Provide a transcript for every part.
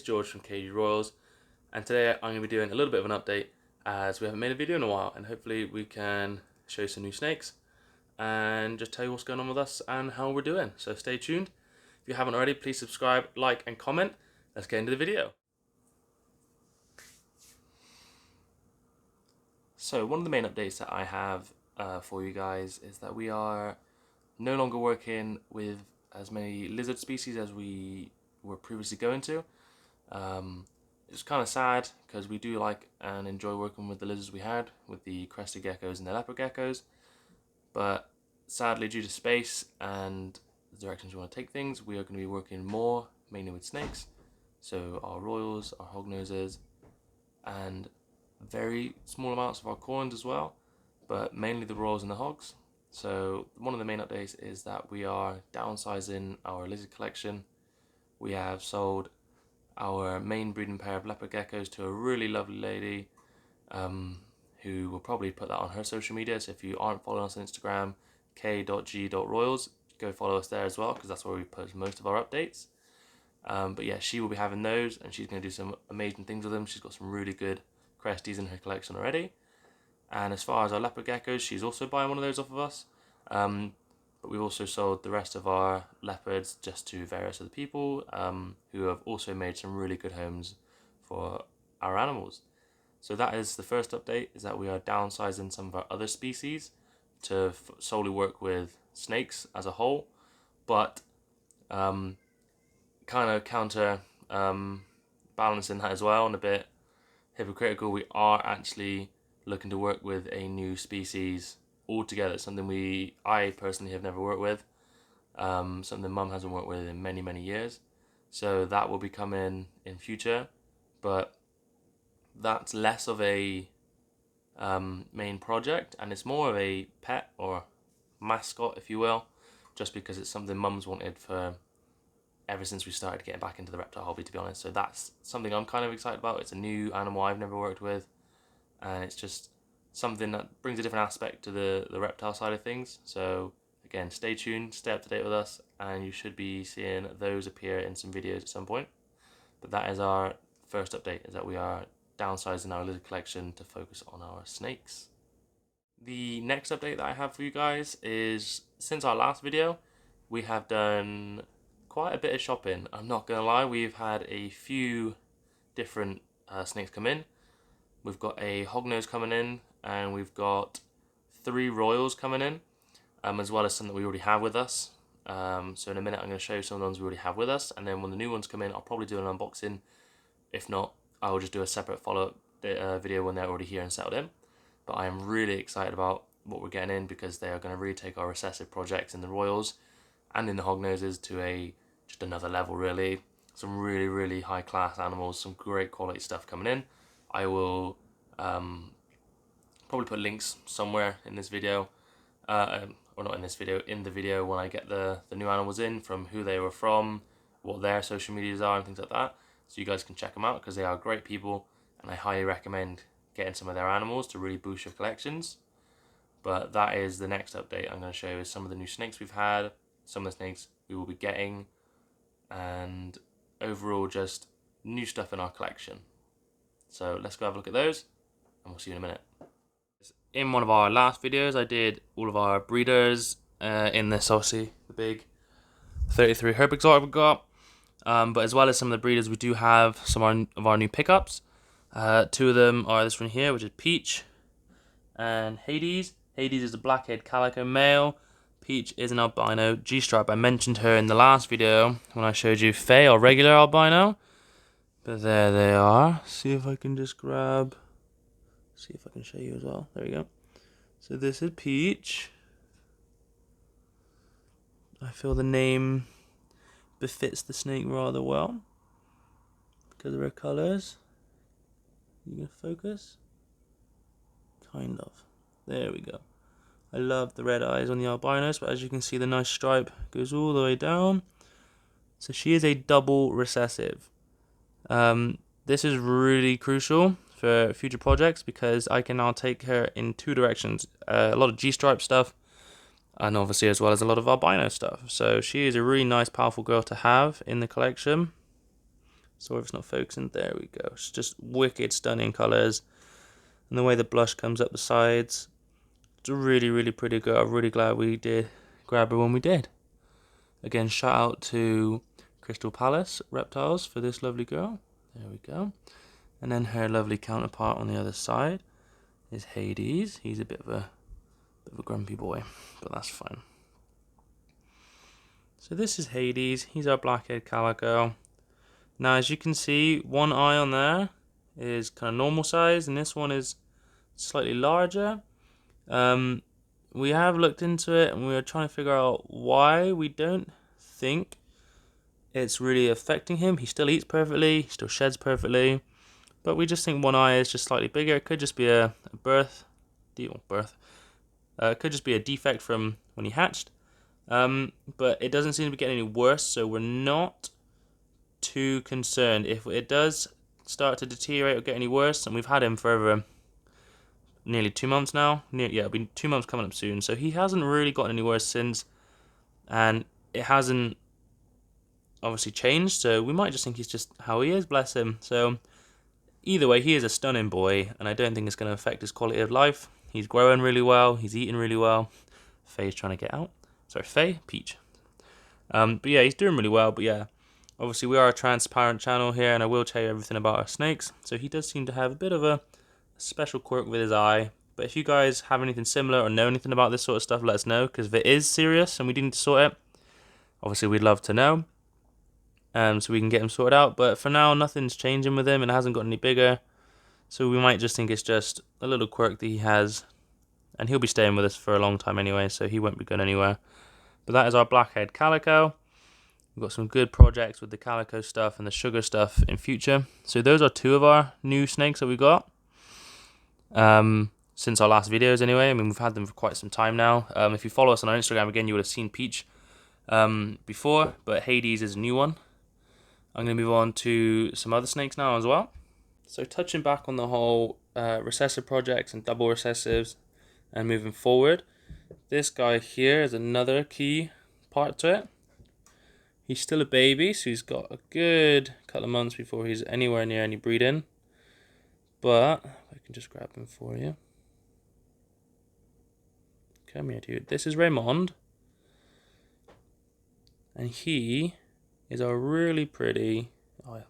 George from KG Royals, and today I'm going to be doing a little bit of an update as we haven't made a video in a while, and hopefully we can show you some new snakes and just tell you what's going on with us and how we're doing. So stay tuned. If you haven't already, please subscribe, like and comment. Let's get into the video. So one of the main updates that I have for you guys is that we are no longer working with as many lizard species as we were previously going to. It's kind of sad because we do like and enjoy working with the lizards we had, with the crested geckos and the leopard geckos, but sadly due to space and the directions we want to take things, we are going to be working more mainly with snakes, so our royals, our hognoses, and very small amounts of our corns as well, but mainly the royals and the hogs. So one of the main updates is that we are downsizing our lizard collection. We have sold our main breeding pair of leopard geckos to a really lovely lady who will probably put that on her social media. So if you aren't following us on Instagram, k.g.royals, go follow us there as well, because that's where we post most of our updates. But yeah, she will be having those, and she's going to do some amazing things with them. She's got some really good cresties in her collection already. And as far as our leopard geckos, she's also buying one of those off of us. But we've also sold the rest of our leopards just to various other people who have also made some really good homes for our animals. So that is the first update, is that we are downsizing some of our other species to solely work with snakes as a whole, but kind of counter balancing that as well, and a bit hypocritical, we are actually looking to work with a new species altogether, something I personally have never worked with, something Mum hasn't worked with in many years. So that will be coming in future, but that's less of a main project, and it's more of a pet or mascot, if you will, just because it's something Mum's wanted for ever since we started getting back into the reptile hobby, to be honest. So that's something I'm kind of excited about. It's a new animal I've never worked with, and it's just something that brings a different aspect to the reptile side of things. So again, stay tuned, stay up to date with us, and you should be seeing those appear in some videos at some point. But that is our first update, is that we are downsizing our lizard collection to focus on our snakes. The next update that I have for you guys is, since our last video, we have done quite a bit of shopping. I'm not gonna lie, we've had a few different snakes come in. We've got a hognose coming in, and we've got 3 royals coming in, as well as some that we already have with us. So in a minute I'm going to show you some of the ones we already have with us, and then when the new ones come in, I'll probably do an unboxing. If not, I'll just do a separate follow-up video when they're already here and settled in. But I am really excited about what we're getting in, because they are going to really take our recessive projects in the royals and in the hognoses to just another level, really. Some really high class animals, some great quality stuff coming in. I will probably put links somewhere in this video, or not in this video, in the video when I get the new animals in, from who they were from, what their social medias are and things like that, so you guys can check them out, because they are great people, and I highly recommend getting some of their animals to really boost your collections. But that is the next update I'm going to show you, is some of the new snakes we've had, some of the snakes we will be getting, and overall just new stuff in our collection. So let's go have a look at those, and we'll see you in a minute. In one of our last videos, I did all of our breeders in this, obviously, the big 33 Herb Exotic we got. But as well as some of the breeders, we do have some of our new pickups. 2 of them are this one here, which is Peach and Hades. Hades is a blackhead calico male. Peach is an albino G-stripe. I mentioned her in the last video when I showed you Faye, or regular albino. But there they are. See if I can just grab... See if I can show you as well. There we go. So this is Peach. I feel the name befits the snake rather well because of her colours. You gonna focus? Kind of. There we go. I love the red eyes on the albinos, but as you can see, the nice stripe goes all the way down. So she is a double recessive. This is really crucial for future projects, because I can now take her in 2 directions. A lot of G-stripe stuff, and obviously as well as a lot of albino stuff. So she is a really nice, powerful girl to have in the collection. Sorry if it's not focusing. There we go. It's just wicked, stunning colours. And the way the blush comes up the sides. It's a really, really pretty girl. I'm really glad we did grab her when we did. Again, shout out to Crystal Palace Reptiles for this lovely girl. There we go. And then her lovely counterpart on the other side is Hades. He's a bit of a grumpy boy, but that's fine. So this is Hades. He's our black-haired calico. Now, as you can see, one eye on there is kind of normal size, and this one is slightly larger. We have looked into it, and we are trying to figure out why. We don't think it's really affecting him. He still eats perfectly, he still sheds perfectly, but we just think one eye is just slightly bigger. It could just be a birth. It could just be a defect from when he hatched. But it doesn't seem to be getting any worse, so we're not too concerned. If it does start to deteriorate or get any worse, and we've had him for over nearly 2 months now. It'll be 2 months coming up soon. So he hasn't really gotten any worse since, and it hasn't obviously changed. So we might just think he's just how he is, bless him. So either way, he is a stunning boy, and I don't think it's going to affect his quality of life. He's growing really well. He's eating really well. Faye's trying to get out. Sorry, Faye? Peach. But yeah, he's doing really well. But yeah, obviously we are a transparent channel here, and I will tell you everything about our snakes. So he does seem to have a bit of a special quirk with his eye. But if you guys have anything similar or know anything about this sort of stuff, let us know. Because if it is serious and we do need to sort it, obviously we'd love to know. So we can get him sorted out. But for now, nothing's changing with him, and it hasn't got any bigger. So we might just think it's just a little quirk that he has. And he'll be staying with us for a long time anyway, so he won't be going anywhere. But that is our black-haired calico. We've got some good projects with the calico stuff and the sugar stuff in future. So those are 2 of our new snakes that we got. Since our last videos anyway. I mean, we've had them for quite some time now. If you follow us on our Instagram, again, you would have seen Peach before, but Hades is a new one. I'm going to move on to some other snakes now as well. So touching back on the whole recessive projects and double recessives and moving forward, this guy here is another key part to it. He's still a baby, so he's got a good couple of months before he's anywhere near any breeding. But I can just grab him for you. Come here, dude. This is Raymond. And he is a really pretty... Oh,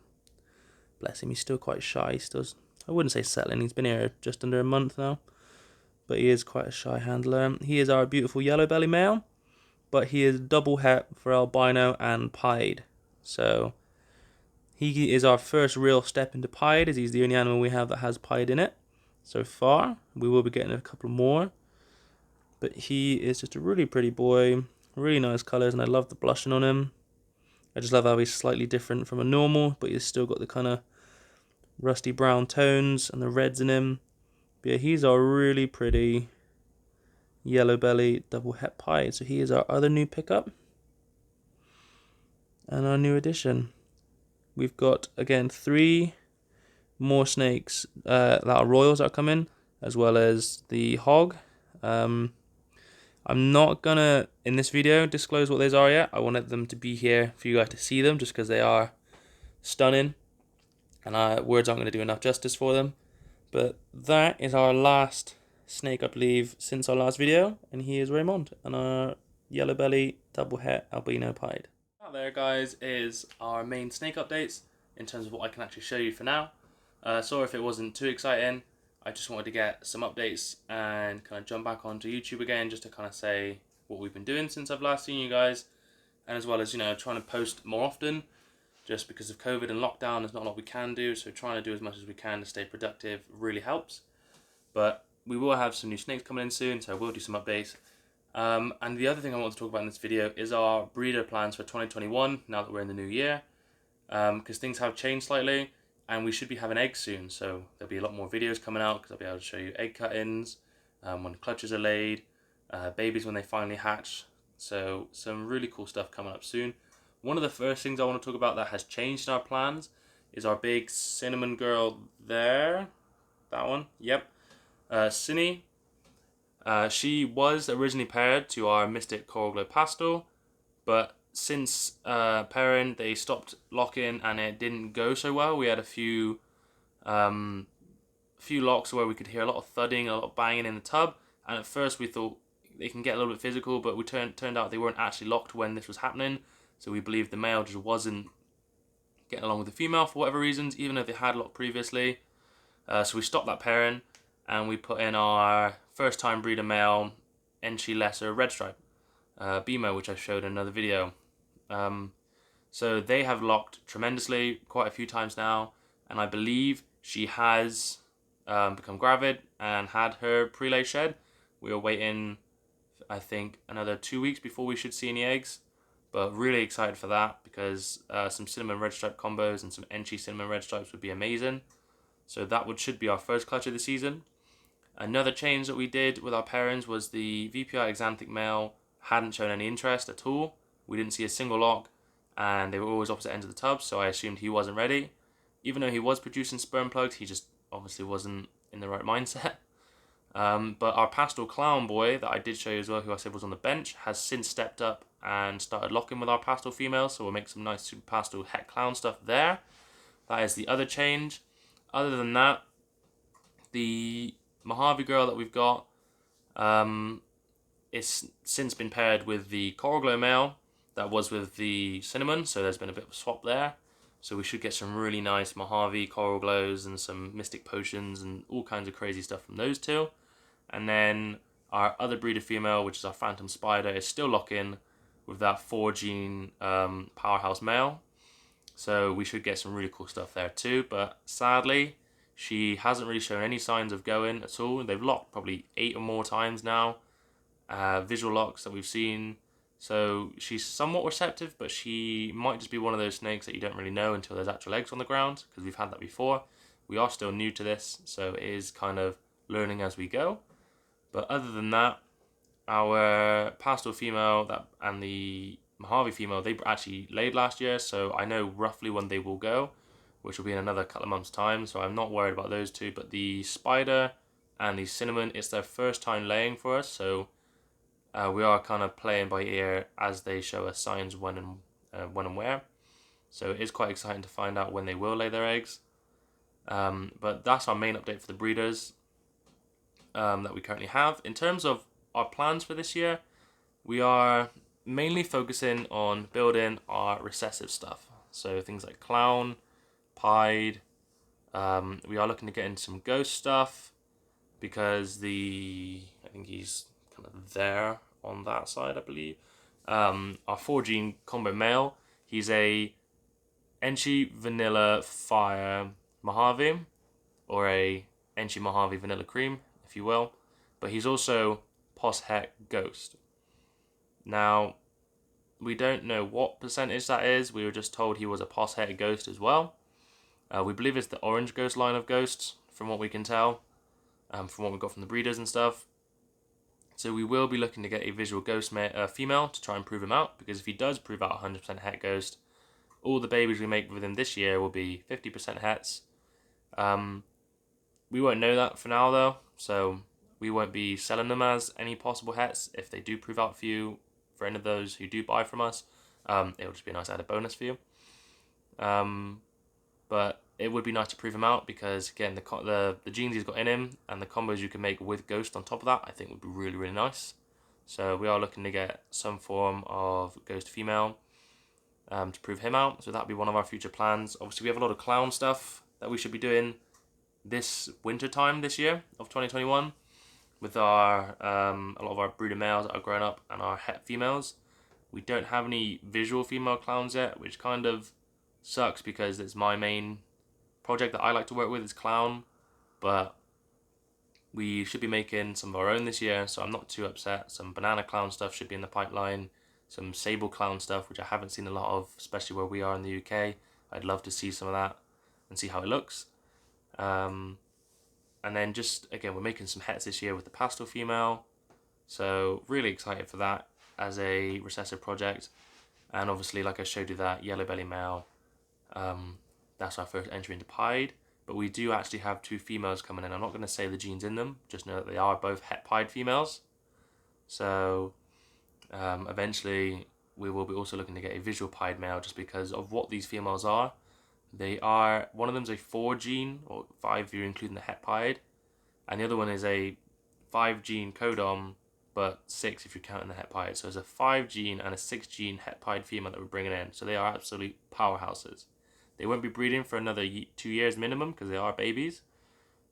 bless him, he's still quite shy. He still, I wouldn't say settling. He's been here just under a month now. But he is quite a shy handler. He is our beautiful yellow belly male. But he is double het for albino and pied. So he is our first real step into pied, as he's the only animal we have that has pied in it so far. We will be getting a couple more. But he is just a really pretty boy. Really nice colours, and I love the blushing on him. I just love how he's slightly different from a normal, but he's still got the kind of rusty brown tones and the reds in him. But yeah, he's our really pretty yellow belly double het pied. So he is our other new pickup and our new addition. We've got, again, 3 more snakes that are royals that are coming, as well as the hog. I'm not gonna, in this video, disclose what those are yet. I wanted them to be here for you guys to see them, just because they are stunning, and words aren't going to do enough justice for them. But that is our last snake, I believe, since our last video, and he is Raymond, and our yellow belly double het albino pied. That there, guys, is our main snake updates in terms of what I can actually show you for now. Sorry if it wasn't too exciting. I just wanted to get some updates and kind of jump back onto YouTube again, just to kind of say what we've been doing since I've last seen you guys, and as well as, you know, trying to post more often. Just because of COVID and lockdown, there's not a lot we can do, so trying to do as much as we can to stay productive really helps. But we will have some new snakes coming in soon, so we'll do some updates. And the other thing I want to talk about in this video is our breeder plans for 2021, now that we're in the new year. Because things have changed slightly, and we should be having eggs soon, so there'll be a lot more videos coming out, because I'll be able to show you egg cut-ins, when clutches are laid, babies when they finally hatch. So some really cool stuff coming up soon. One of the first things I want to talk about that has changed in our plans is our big cinnamon girl there. That one, yep. Cinny. She was originally paired to our Mystic Coral Glow Pastel, but since pairing, they stopped locking and it didn't go so well. We had a few locks where we could hear a lot of thudding, a lot of banging in the tub, and at first we thought they can get a little bit physical, but we turned out they weren't actually locked when this was happening. So we believe the male just wasn't getting along with the female for whatever reasons, even though they had locked previously. So we stopped that pairing and we put in our first time breeder male Enchi Lesser Red Stripe BMO, which I showed in another video. So they have locked tremendously quite a few times now, and I believe she has become gravid and had her pre-lay shed. We are waiting, I think, another 2 weeks before we should see any eggs, but really excited for that because some cinnamon red stripe combos and some Enchi cinnamon red stripes would be amazing. So that should be our first clutch of the season. Another change that we did with our pairings was the VPI Xanthic male hadn't shown any interest at all. We didn't see a single lock, and they were always opposite ends of the tub, so I assumed he wasn't ready. Even though he was producing sperm plugs, he just obviously wasn't in the right mindset. But our Pastel Clown boy that I did show you as well, who I said was on the bench, has since stepped up and started locking with our Pastel females, so we'll make some nice Super Pastel Het Clown stuff there. That is the other change. Other than that, the Mojave girl that we've got is since been paired with the Coral Glow male that was with the Cinnamon, so there's been a bit of a swap there. So we should get some really nice Mojave Coral Glows and some Mystic Potions and all kinds of crazy stuff from those two. And then our other breeder female, which is our Phantom Spider, is still locking with that 4-gene powerhouse male. So we should get some really cool stuff there too. But sadly, she hasn't really shown any signs of going at all. They've locked probably 8 or more times now. Visual locks that we've seen. So she's somewhat receptive, but she might just be one of those snakes that you don't really know until there's actual eggs on the ground, because we've had that before. We are still new to this, so it is kind of learning as we go. But other than that, our Pastel female and the Mojave female, they actually laid last year, so I know roughly when they will go, which will be in another couple of months' time, so I'm not worried about those two. But the Spider and the Cinnamon, it's their first time laying for us, so we are kind of playing by ear as they show us signs when and where. So it is quite exciting to find out when they will lay their eggs. But that's our main update for the breeders that we currently have. In terms of our plans for this year, we are mainly focusing on building our recessive stuff. So things like Clown, Pied. We are looking to get into some ghost stuff because I think he's kind of there on that side, I believe. Our 4-gene combo male, he's a Enchi Vanilla Fire Mojave, or a Enchi Mojave Vanilla Cream, if you will. But he's also Pos Het Ghost. Now, we don't know what percentage that is. We were just told he was a Pos Het Ghost as well. We believe it's the Orange Ghost line of ghosts, from what we can tell, from what we got from the breeders and stuff. So we will be looking to get a visual ghost female to try and prove him out, because if he does prove out 100% Het Ghost, all the babies we make with him this year will be 50% Hets. We won't know that for now though, so we won't be selling them as any possible Hets. If they do prove out for you, for any of those who do buy from us, it'll just be a nice added bonus for you. But it would be nice to prove him out, because again, the genes he's got in him and the combos you can make with Ghost on top of that, I think would be really, really nice. So we are looking to get some form of Ghost female to prove him out. So that'll be one of our future plans. Obviously, we have a lot of Clown stuff that we should be doing this winter time this year of 2021 with our a lot of our breeder males that are growing up and our Het females. We don't have any visual female clowns yet, which kind of sucks because it's my main project that I like to work with is Clown, but we should be making some of our own this year, so I'm not too upset. Some Banana Clown stuff should be in the pipeline, some Sable Clown stuff, which I haven't seen a lot of, especially where we are in the UK. I'd love to see some of that and see how it looks. And then just, again, we're making some Hets this year with the Pastel female, so really excited for that as a recessive project. And obviously, like I showed you, that Yellow Belly male, that's our first entry into Pied, but we do actually have 2 females coming in. I'm not going to say the genes in them, just know that they are both Het Pied females. So eventually we will be also looking to get a visual pied male, just because of what these females are. They are, one of them's a 4 gene, or 5 if you're including the het pied, and the other one is a 5 gene codom, but 6 if you're counting the het pied. So it's a 5 gene and a 6 gene het pied female that we're bringing in. So they are absolute powerhouses. They won't be breeding for another 2 years minimum because they are babies.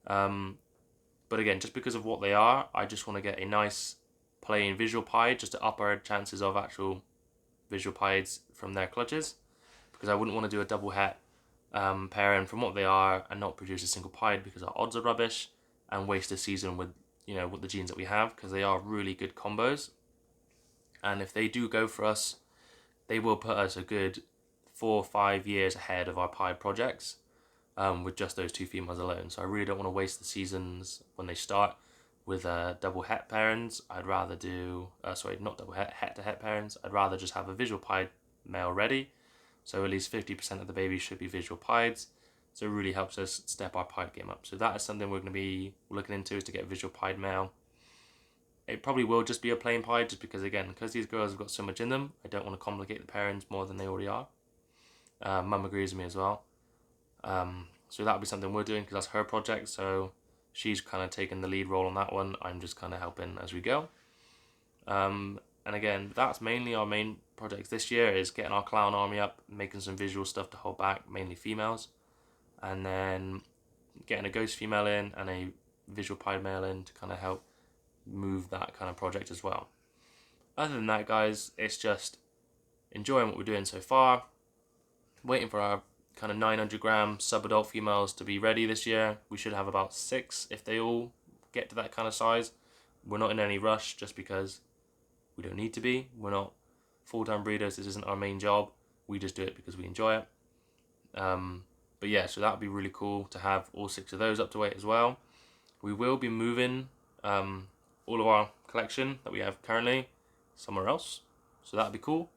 But again, just because of what they are, I just want to get a nice plain visual pied just to up our chances of actual visual pieds from their clutches, because I wouldn't want to do a double het pairing from what they are and not produce a single pied because our odds are rubbish, and waste a season with, you know, with the genes that we have, because they are really good combos. And if they do go for us, they will put us a good 4 or 5 years ahead of our pied projects, with just those 2 females alone. So I really don't want to waste the seasons when they start with double het pairings. I'd rather do, not double het to het pairings. I'd rather just have a visual pied male ready. So at least 50% of the babies should be visual pieds. So it really helps us step our pied game up. So that is something we're going to be looking into, is to get a visual pied male. It probably will just be a plain pied, just because, again, because these girls have got so much in them, I don't want to complicate the pairings more than they already are. Mum agrees with me as well. So that'll be something we're doing, because that's her project. So she's kind of taken the lead role on that one. I'm just kind of helping as we go. And again, that's mainly our main projects this year, is getting our clown army up, making some visual stuff to hold back, mainly females, and then getting a ghost female in and a visual pied male in to kind of help move that kind of project as well. Other than that, guys, it's just enjoying what we're doing so far, waiting for our kind of 900 gram sub-adult females to be ready this year. We should have about 6 if they all get to that kind of size. We're not in any rush, just because we don't need to be. We're not full-time breeders. This isn't our main job. We just do it because we enjoy it. But yeah, so that would be really cool to have all 6 of those up to weight as well. We will be moving all of our collection that we have currently somewhere else, so that'd be cool.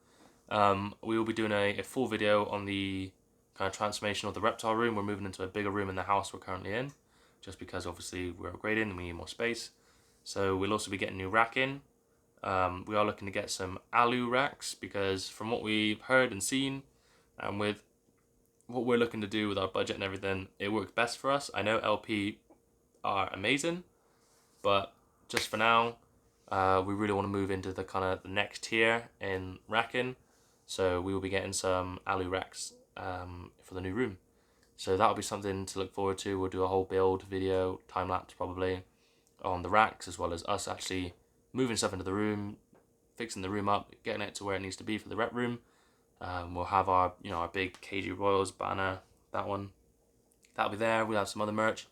We will be doing a full video on the kind of transformation of the reptile room. We're moving into a bigger room in the house we're currently in, just because obviously we're upgrading and we need more space. So we'll also be getting new racking. We are looking to get some alu racks, because from what we've heard and seen, and with what we're looking to do with our budget and everything, it works best for us. I know LP are amazing, but just for now, we really want to move into the kind of the next tier in racking. So we will be getting some alu racks for the new room. So that'll be something to look forward to. We'll do a whole build video, time lapse probably, on the racks, as well as us actually moving stuff into the room, fixing the room up, getting it to where it needs to be for the rep room. We'll have our, our big KG Royals banner, that one. That'll be there. We'll have some other merch.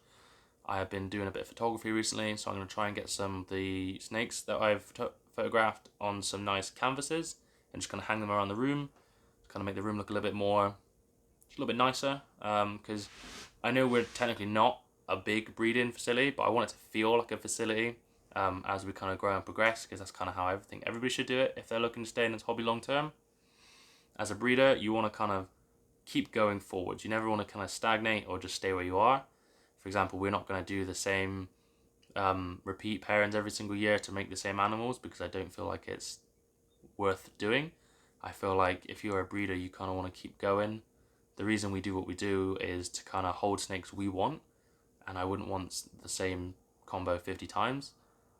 I have been doing a bit of photography recently, so I'm going to try and get some of the snakes that I've photographed on some nice canvases and just kind of hang them around the room, to kind of make the room look a little bit nicer. Because I know we're technically not a big breeding facility, but I want it to feel like a facility as we kind of grow and progress, because that's kind of how I think everybody should do it if they're looking to stay in this hobby long term. As a breeder, you want to kind of keep going forward. You never want to kind of stagnate or just stay where you are. For example, we're not going to do the same repeat pairings every single year to make the same animals, because I don't feel like it's worth doing. I feel like if you're a breeder, you kind of want to keep going. The reason we do what we do is to kind of hold snakes we want, and I wouldn't want the same combo 50 times.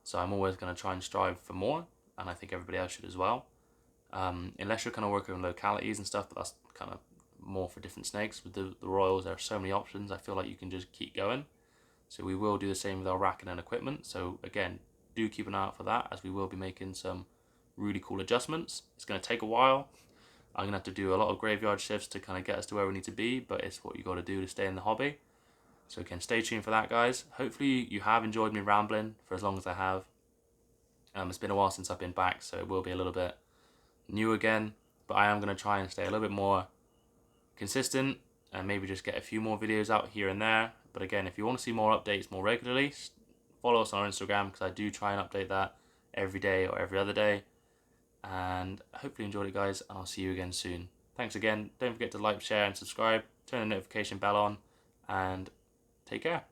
So I'm always going to try and strive for more, and I think everybody else should as well. Unless you're kind of working on localities and stuff, but that's kind of more for different snakes. With the Royals, there are so many options. I feel like you can just keep going. So we will do the same with our racking and equipment. So again, do keep an eye out for that, as we will be making some really cool adjustments. It's going to take a while. I'm going to have to do a lot of graveyard shifts to kind of get us to where we need to be, but it's what you got to do to stay in the hobby. So again, stay tuned for that, guys. Hopefully you have enjoyed me rambling for as long as I have. It's been a while since I've been back, so it will be a little bit new again, but I am going to try and stay a little bit more consistent and maybe just get a few more videos out here and there. But again, if you want to see more updates more regularly, follow us on our Instagram, because I do try and update that every day or every other day. And I hope you enjoyed it, guys, and I'll see you again soon. Thanks again. Don't forget to like, share and subscribe, turn the notification bell on, and take care.